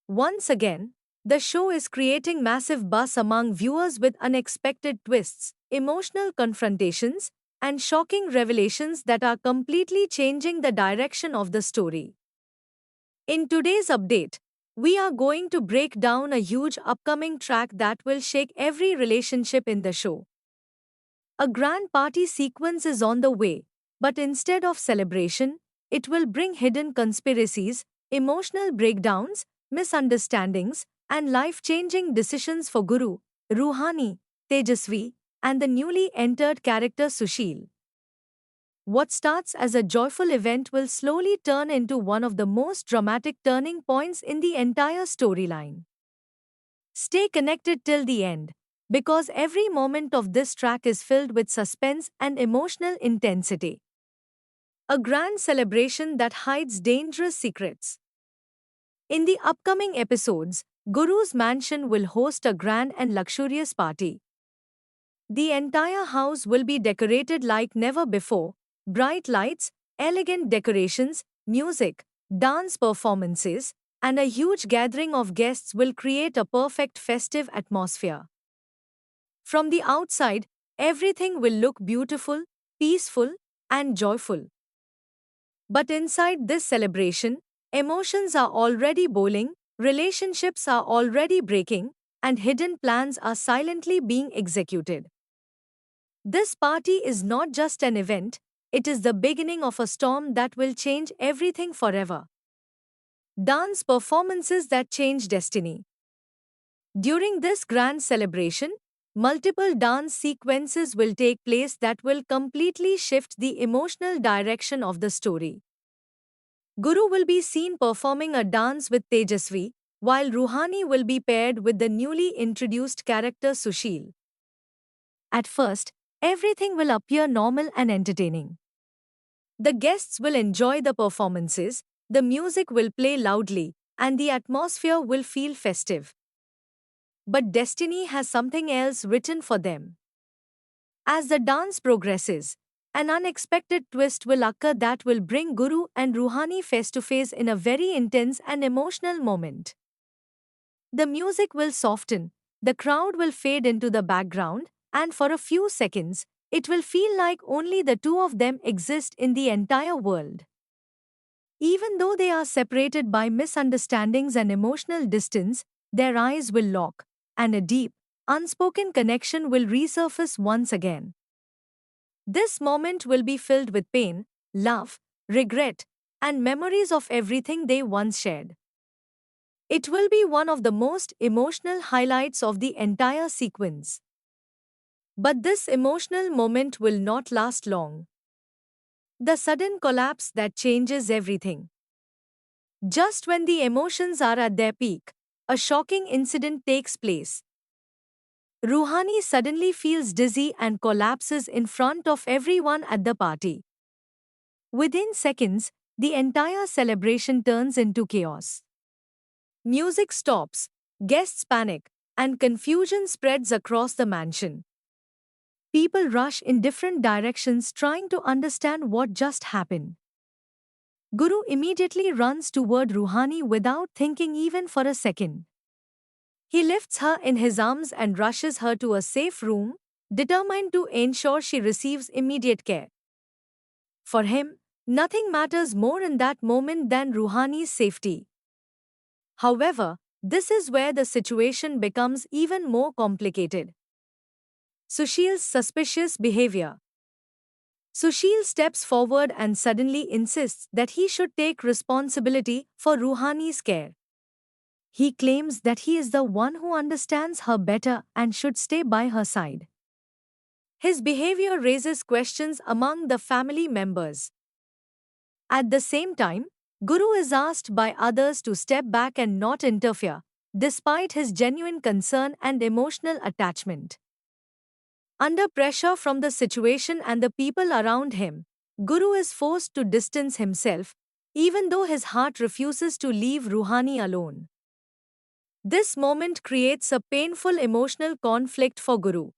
Once again, the show is creating massive buzz among viewers with unexpected twists, emotional confrontations, and shocking revelations that are completely changing the direction of the story. In today's update, we are going to break down a huge upcoming track that will shake every relationship in the show. A grand party sequence is on the way, but instead of celebration, it will bring hidden conspiracies, emotional breakdowns, misunderstandings, and life changing decisions for Guru, Ruhani, Tejasvi, and the newly entered character Sushil. What starts as a joyful event will slowly turn into one of the most dramatic turning points in the entire storyline. Stay connected till the end, because every moment of this track is filled with suspense and emotional intensity. A grand celebration that hides dangerous secrets. In the upcoming episodes, Guru's mansion will host a grand and luxurious party. The entire house will be decorated like never before: bright lights, elegant decorations, music, dance performances, and a huge gathering of guests will create a perfect festive atmosphere. From the outside, everything will look beautiful, peaceful, and joyful. But inside this celebration, emotions are already boiling, relationships are already breaking, and hidden plans are silently being executed. This party is not just an event, it is the beginning of a storm that will change everything forever. Dance performances that change destiny. During this grand celebration, multiple dance sequences will take place that will completely shift the emotional direction of the story. Guru will be seen performing a dance with Tejasvi, while Ruhani will be paired with the newly introduced character Sushil. At first, everything will appear normal and entertaining. The guests will enjoy the performances, the music will play loudly, and the atmosphere will feel festive. But destiny has something else written for them. As the dance progresses, an unexpected twist will occur that will bring Guru and Ruhani face to face in a very intense and emotional moment. The music will soften, the crowd will fade into the background, and for a few seconds, it will feel like only the two of them exist in the entire world. Even though they are separated by misunderstandings and emotional distance, their eyes will lock, and a deep, unspoken connection will resurface once again. This moment will be filled with pain, love, regret, and memories of everything they once shared. It will be one of the most emotional highlights of the entire sequence. But this emotional moment will not last long. The sudden collapse that changes everything. Just when the emotions are at their peak, a shocking incident takes place. Ruhani suddenly feels dizzy and collapses in front of everyone at the party. Within seconds, the entire celebration turns into chaos. Music stops, guests panic, and confusion spreads across the mansion. People rush in different directions trying to understand what just happened. Guru immediately runs toward Ruhani without thinking even for a second. He lifts her in his arms and rushes her to a safe room, determined to ensure she receives immediate care. For him, nothing matters more in that moment than Ruhani's safety. However, this is where the situation becomes even more complicated. Sushil's suspicious behavior. Sushil steps forward and suddenly insists that he should take responsibility for Ruhani's care. He claims that he is the one who understands her better and should stay by her side. His behavior raises questions among the family members. At the same time, Guru is asked by others to step back and not interfere, despite his genuine concern and emotional attachment. Under pressure from the situation and the people around him, Guru is forced to distance himself, even though his heart refuses to leave Ruhani alone. This moment creates a painful emotional conflict for Guru.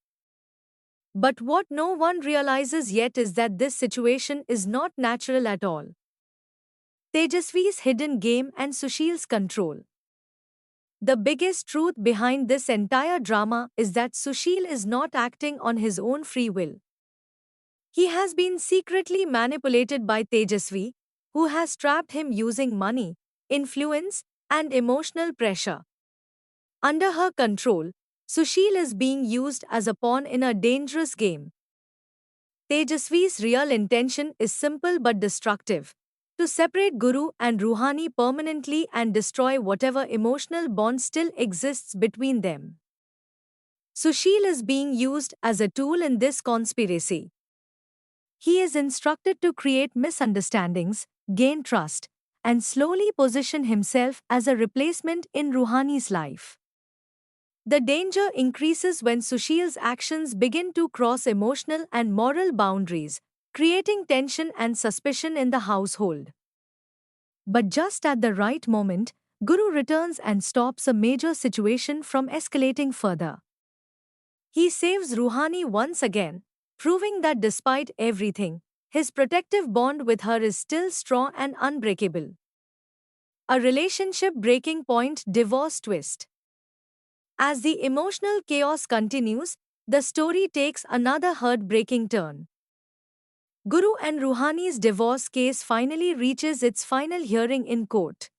But what no one realizes yet is that this situation is not natural at all. Tejasvi's hidden game and Sushil's control. The biggest truth behind this entire drama is that Sushil is not acting on his own free will. He has been secretly manipulated by Tejasvi, who has trapped him using money, influence, and emotional pressure. Under her control, Sushil is being used as a pawn in a dangerous game. Tejasvi's real intention is simple but destructive: to separate Guru and Ruhani permanently and destroy whatever emotional bond still exists between them. Sushil is being used as a tool in this conspiracy. He is instructed to create misunderstandings, gain trust, and slowly position himself as a replacement in Ruhani's life. The danger increases when Sushil's actions begin to cross emotional and moral boundaries, creating tension and suspicion in the household. But just at the right moment, Guru returns and stops a major situation from escalating further. He saves Ruhani once again, proving that despite everything, his protective bond with her is still strong and unbreakable. A relationship breaking point, divorce twist. As the emotional chaos continues, the story takes another heartbreaking turn. Guru and Ruhani's divorce case finally reaches its final hearing in court.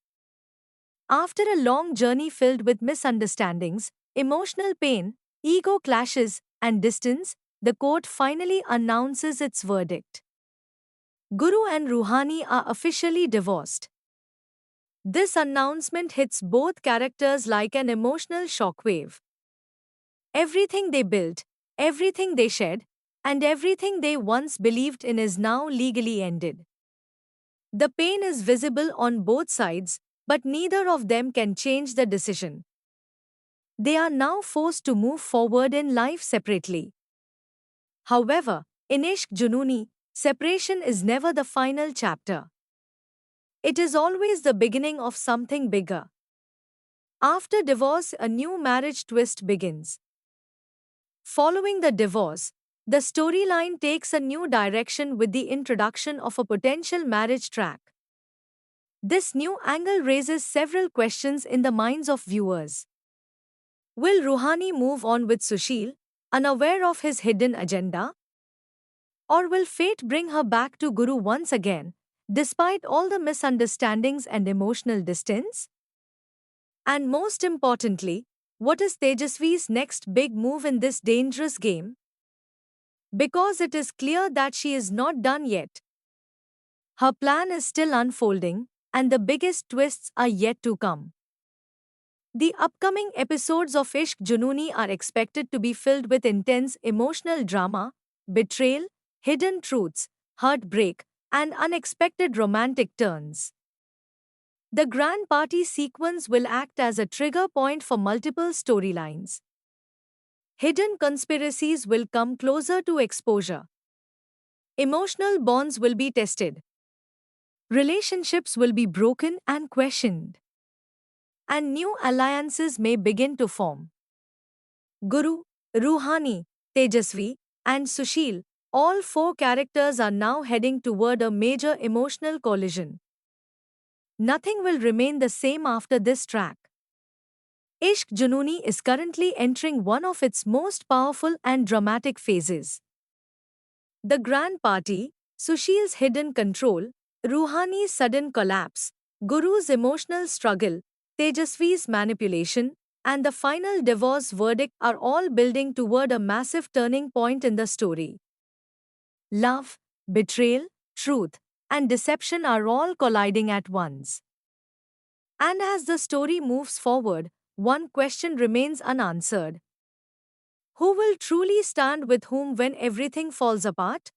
After a long journey filled with misunderstandings, emotional pain, ego clashes, and distance, the court finally announces its verdict. Guru and Ruhani are officially divorced. This announcement hits both characters like an emotional shockwave. Everything they built, everything they shared, and everything they once believed in is now legally ended. The pain is visible on both sides, but neither of them can change the decision. They are now forced to move forward in life separately. However, in Ishq Junooni, separation is never the final chapter. It is always the beginning of something bigger. After divorce, a new marriage twist begins. Following the divorce, the storyline takes a new direction with the introduction of a potential marriage track. This new angle raises several questions in the minds of viewers. Will Ruhani move on with Sushil, unaware of his hidden agenda? Or will fate bring her back to Guru once again, despite all the misunderstandings and emotional distance? And most importantly, what is Tejasvi's next big move in this dangerous game? Because it is clear that she is not done yet. Her plan is still unfolding, and the biggest twists are yet to come. The upcoming episodes of Ishq Junooni are expected to be filled with intense emotional drama, betrayal, hidden truths, heartbreak, and unexpected romantic turns. The grand party sequence will act as a trigger point for multiple storylines. Hidden conspiracies will come closer to exposure. Emotional bonds will be tested. Relationships will be broken and questioned. And new alliances may begin to form. Guru, Ruhani, Tejasvi, and Sushil, all four characters are now heading toward a major emotional collision. Nothing will remain the same after this track. Ishq Junooni is currently entering one of its most powerful and dramatic phases. The grand party, Sushil's hidden control, Ruhani's sudden collapse, Guru's emotional struggle, Tejasvi's manipulation, and the final divorce verdict are all building toward a massive turning point in the story. Love, betrayal, truth, and deception are all colliding at once. And as the story moves forward, one question remains unanswered. Who will truly stand with whom when everything falls apart?